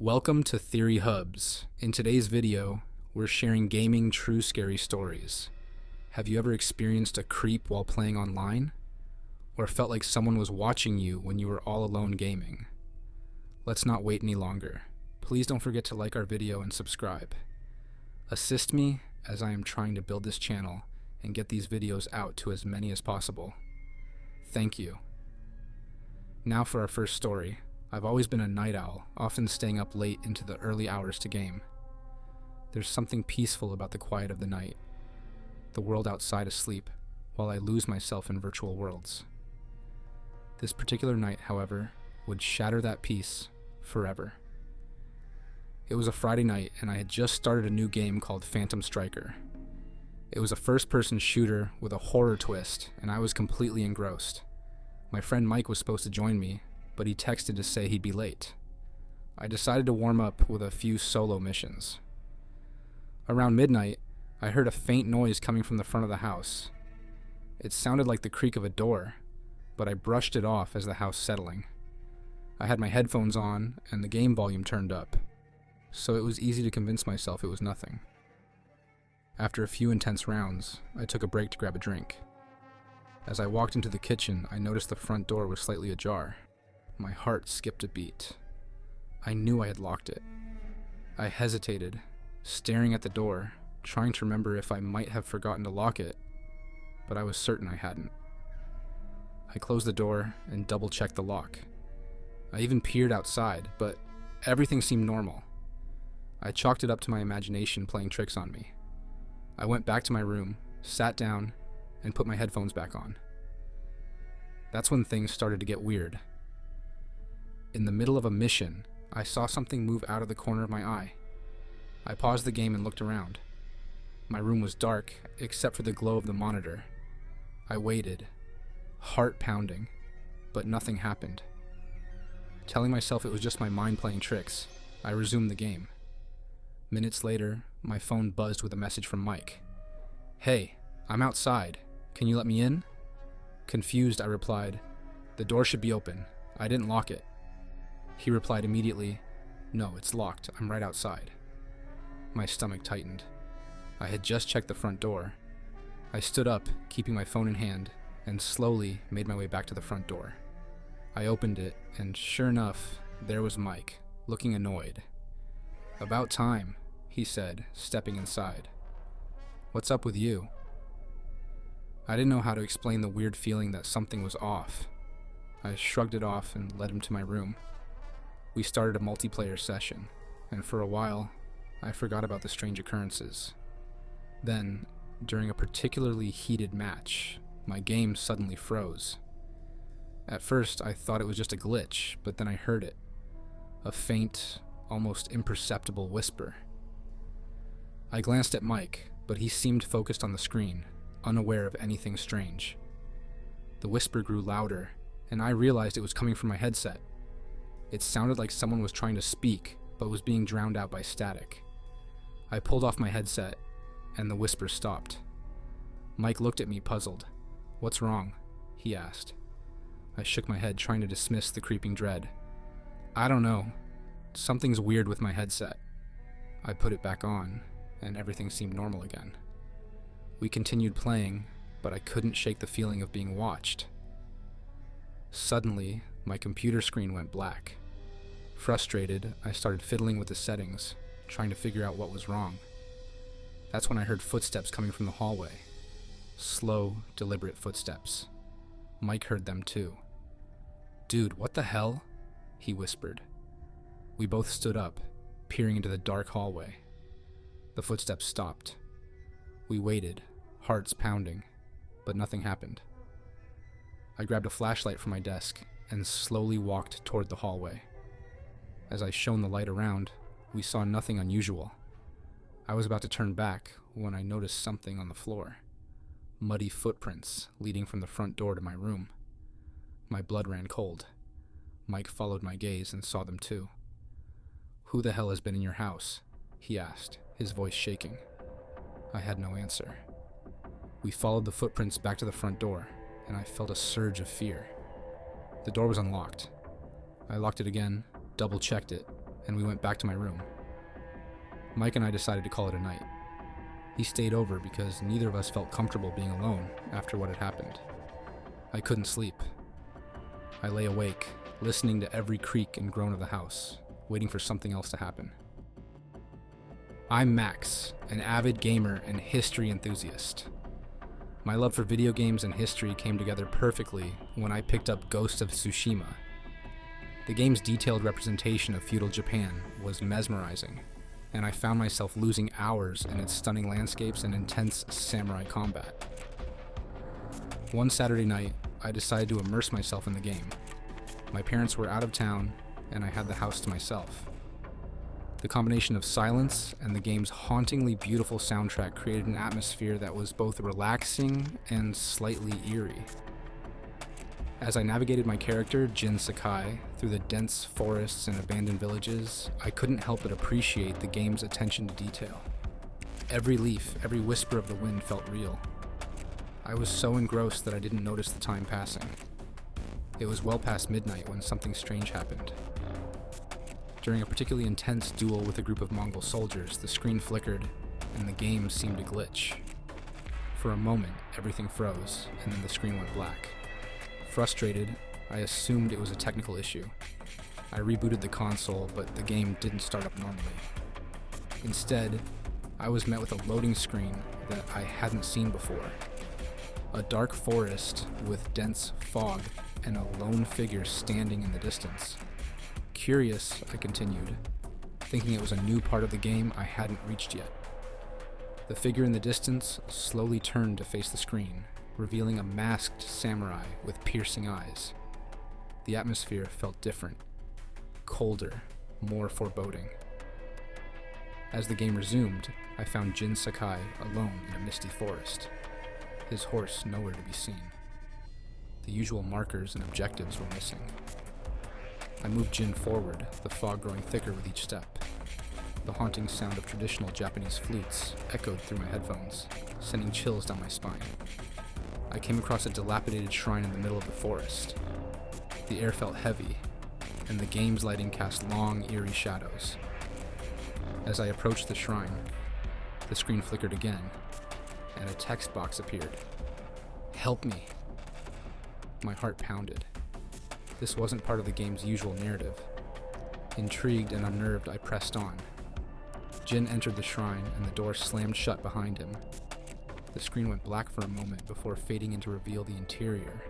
Welcome to TheoryHubz. In today's video, we're sharing gaming true scary stories. Have you ever experienced a creep while playing online? Or felt like someone was watching you when you were all alone gaming? Let's not wait any longer. Please don't forget to like our video and subscribe. Assist me as I am trying to build this channel and get these videos out to as many as possible. Thank you. Now for our first story. I've always been a night owl, often staying up late into the early hours to game. There's something peaceful about the quiet of the night, the world outside asleep, while I lose myself in virtual worlds. This particular night, however, would shatter that peace forever. It was a Friday night, and I had just started a new game called Phantom Striker. It was a first-person shooter with a horror twist, and I was completely engrossed. My friend Mike was supposed to join me, but he texted to say he'd be late. I decided to warm up with a few solo missions. Around midnight, I heard a faint noise coming from the front of the house. It sounded like the creak of a door, but I brushed it off as the house settling. I had my headphones on and the game volume turned up, so it was easy to convince myself it was nothing. After a few intense rounds, I took a break to grab a drink. As I walked into the kitchen, I noticed the front door was slightly ajar. My heart skipped a beat. I knew I had locked it. I hesitated, staring at the door, trying to remember if I might have forgotten to lock it, but I was certain I hadn't. I closed the door and double-checked the lock. I even peered outside, but everything seemed normal. I chalked it up to my imagination playing tricks on me. I went back to my room, sat down, and put my headphones back on. That's when things started to get weird. In the middle of a mission, I saw something move out of the corner of my eye. I paused the game and looked around. My room was dark, except for the glow of the monitor. I waited, heart pounding, but nothing happened. Telling myself it was just my mind playing tricks, I resumed the game. Minutes later, my phone buzzed with a message from Mike. "Hey, I'm outside. Can you let me in?" Confused, I replied, "The door should be open. I didn't lock it." He replied immediately, "No, it's locked. I'm right outside." My stomach tightened. I had just checked the front door. I stood up, keeping my phone in hand, and slowly made my way back to the front door. I opened it, and sure enough, there was Mike, looking annoyed. "About time," he said, stepping inside. "What's up with you?" I didn't know how to explain the weird feeling that something was off. I shrugged it off and led him to my room. We started a multiplayer session, and for a while, I forgot about the strange occurrences. Then, during a particularly heated match, my game suddenly froze. At first, I thought it was just a glitch, but then I heard it. A faint, almost imperceptible whisper. I glanced at Mike, but he seemed focused on the screen, unaware of anything strange. The whisper grew louder, and I realized it was coming from my headset. It sounded like someone was trying to speak, but was being drowned out by static. I pulled off my headset, and the whisper stopped. Mike looked at me, puzzled. "What's wrong?" he asked. I shook my head, trying to dismiss the creeping dread. "I don't know. Something's weird with my headset." I put it back on, and everything seemed normal again. We continued playing, but I couldn't shake the feeling of being watched. Suddenly, my computer screen went black. Frustrated, I started fiddling with the settings, trying to figure out what was wrong. That's when I heard footsteps coming from the hallway. Slow, deliberate footsteps. Mike heard them too. "Dude, what the hell?" he whispered. We both stood up, peering into the dark hallway. The footsteps stopped. We waited, hearts pounding, but nothing happened. I grabbed a flashlight from my desk and slowly walked toward the hallway. As I shone the light around, we saw nothing unusual. I was about to turn back when I noticed something on the floor. Muddy footprints leading from the front door to my room. My blood ran cold. Mike followed my gaze and saw them too. "Who the hell has been in your house?" he asked, his voice shaking. I had no answer. We followed the footprints back to the front door, and I felt a surge of fear. The door was unlocked. I locked it again, double-checked it, and we went back to my room. Mike and I decided to call it a night. He stayed over because neither of us felt comfortable being alone after what had happened. I couldn't sleep. I lay awake, listening to every creak and groan of the house, waiting for something else to happen. I'm Max, an avid gamer and history enthusiast. My love for video games and history came together perfectly when I picked up Ghost of Tsushima. The game's detailed representation of feudal Japan was mesmerizing, and I found myself losing hours in its stunning landscapes and intense samurai combat. One Saturday night, I decided to immerse myself in the game. My parents were out of town, and I had the house to myself. The combination of silence and the game's hauntingly beautiful soundtrack created an atmosphere that was both relaxing and slightly eerie. As I navigated my character, Jin Sakai, through the dense forests and abandoned villages, I couldn't help but appreciate the game's attention to detail. Every leaf, every whisper of the wind felt real. I was so engrossed that I didn't notice the time passing. It was well past midnight when something strange happened. During a particularly intense duel with a group of Mongol soldiers, the screen flickered and the game seemed to glitch. For a moment, everything froze, and then the screen went black. Frustrated, I assumed it was a technical issue. I rebooted the console, but the game didn't start up normally. Instead, I was met with a loading screen that I hadn't seen before. A dark forest with dense fog and a lone figure standing in the distance. Curious, I continued, thinking it was a new part of the game I hadn't reached yet. The figure in the distance slowly turned to face the screen, revealing a masked samurai with piercing eyes. The atmosphere felt different, colder, more foreboding. As the game resumed, I found Jin Sakai alone in a misty forest, his horse nowhere to be seen. The usual markers and objectives were missing. I moved Jin forward, the fog growing thicker with each step. The haunting sound of traditional Japanese flutes echoed through my headphones, sending chills down my spine. I came across a dilapidated shrine in the middle of the forest. The air felt heavy, and the game's lighting cast long, eerie shadows. As I approached the shrine, the screen flickered again, and a text box appeared. "Help me." My heart pounded. This wasn't part of the game's usual narrative. Intrigued and unnerved, I pressed on. Jin entered the shrine, and the door slammed shut behind him. The screen went black for a moment before fading in to reveal the interior.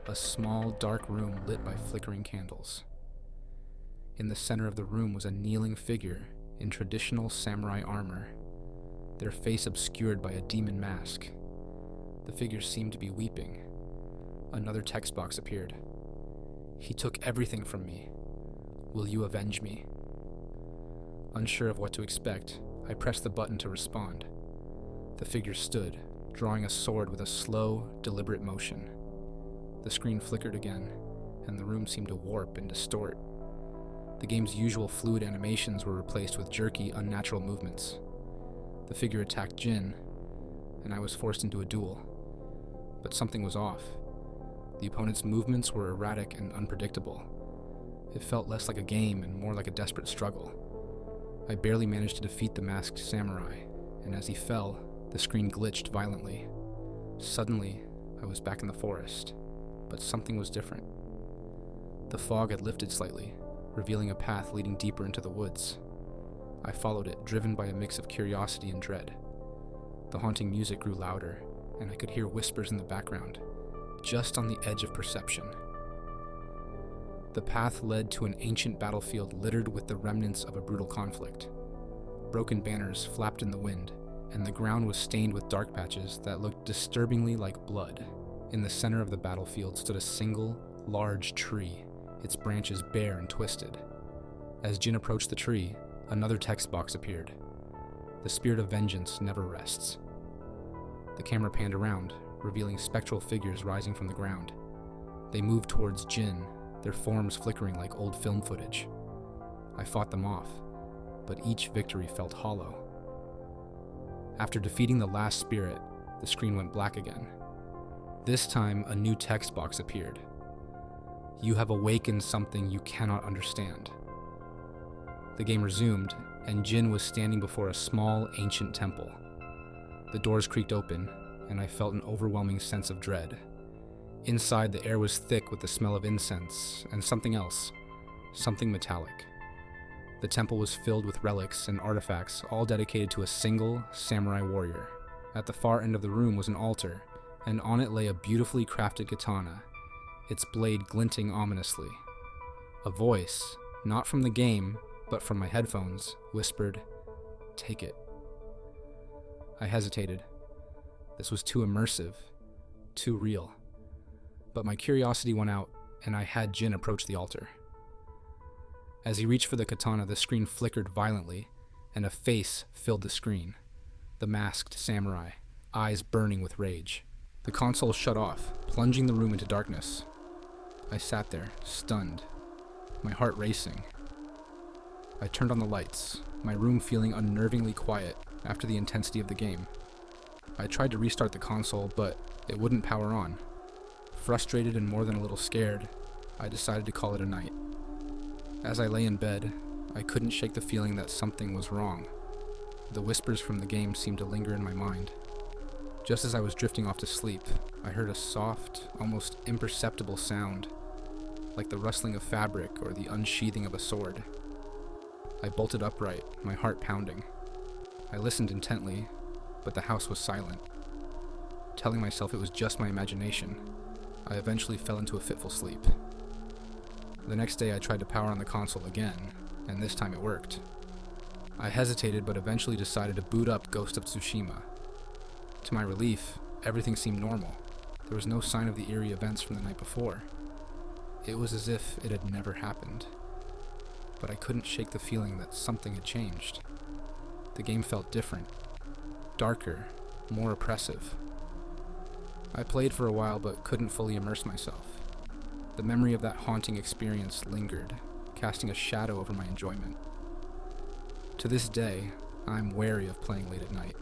A small, dark room lit by flickering candles. In the center of the room was a kneeling figure in traditional samurai armor, their face obscured by a demon mask. The figure seemed to be weeping. Another text box appeared. "He took everything from me. Will you avenge me?" Unsure of what to expect, I pressed the button to respond. The figure stood, drawing a sword with a slow, deliberate motion. The screen flickered again, and the room seemed to warp and distort. The game's usual fluid animations were replaced with jerky, unnatural movements. The figure attacked Jin, and I was forced into a duel. But something was off. The opponent's movements were erratic and unpredictable. It felt less like a game and more like a desperate struggle. I barely managed to defeat the masked samurai, and as he fell, the screen glitched violently. Suddenly, I was back in the forest, but something was different. The fog had lifted slightly, revealing a path leading deeper into the woods. I followed it, driven by a mix of curiosity and dread. The haunting music grew louder, and I could hear whispers in the background, just on the edge of perception. The path led to an ancient battlefield littered with the remnants of a brutal conflict. Broken banners flapped in the wind, and the ground was stained with dark patches that looked disturbingly like blood. In the center of the battlefield stood a single, large tree, its branches bare and twisted. As Jin approached the tree, another text box appeared. "The spirit of vengeance never rests." The camera panned around, revealing spectral figures rising from the ground. They moved towards Jin, their forms flickering like old film footage. I fought them off, but each victory felt hollow. After defeating the last spirit, the screen went black again. This time, a new text box appeared. "You have awakened something you cannot understand." The game resumed, and Jin was standing before a small, ancient temple. The doors creaked open, and I felt an overwhelming sense of dread. Inside, the air was thick with the smell of incense and something else, something metallic. The temple was filled with relics and artifacts, all dedicated to a single samurai warrior. At the far end of the room was an altar, and on it lay a beautifully crafted katana, its blade glinting ominously. A voice, not from the game, but from my headphones, whispered, "Take it." I hesitated. This was too immersive, too real. But my curiosity won out, and I had Jin approach the altar. As he reached for the katana, the screen flickered violently, and a face filled the screen. The masked samurai, eyes burning with rage. The console shut off, plunging the room into darkness. I sat there, stunned, my heart racing. I turned on the lights, my room feeling unnervingly quiet after the intensity of the game. I tried to restart the console, but it wouldn't power on. Frustrated and more than a little scared, I decided to call it a night. As I lay in bed, I couldn't shake the feeling that something was wrong. The whispers from the game seemed to linger in my mind. Just as I was drifting off to sleep, I heard a soft, almost imperceptible sound, like the rustling of fabric or the unsheathing of a sword. I bolted upright, my heart pounding. I listened intently, but the house was silent. Telling myself it was just my imagination, I eventually fell into a fitful sleep. The next day I tried to power on the console again, and this time it worked. I hesitated but eventually decided to boot up Ghost of Tsushima. To my relief, everything seemed normal. There was no sign of the eerie events from the night before. It was as if it had never happened. But I couldn't shake the feeling that something had changed. The game felt different, darker, more oppressive. I played for a while but couldn't fully immerse myself. The memory of that haunting experience lingered, casting a shadow over my enjoyment. To this day, I'm wary of playing late at night.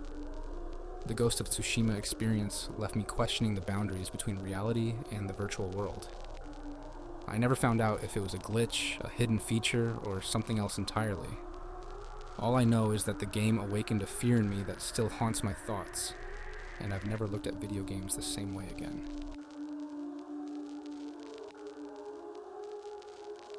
The Ghost of Tsushima experience left me questioning the boundaries between reality and the virtual world. I never found out if it was a glitch, a hidden feature, or something else entirely. All I know is that the game awakened a fear in me that still haunts my thoughts, and I've never looked at video games the same way again.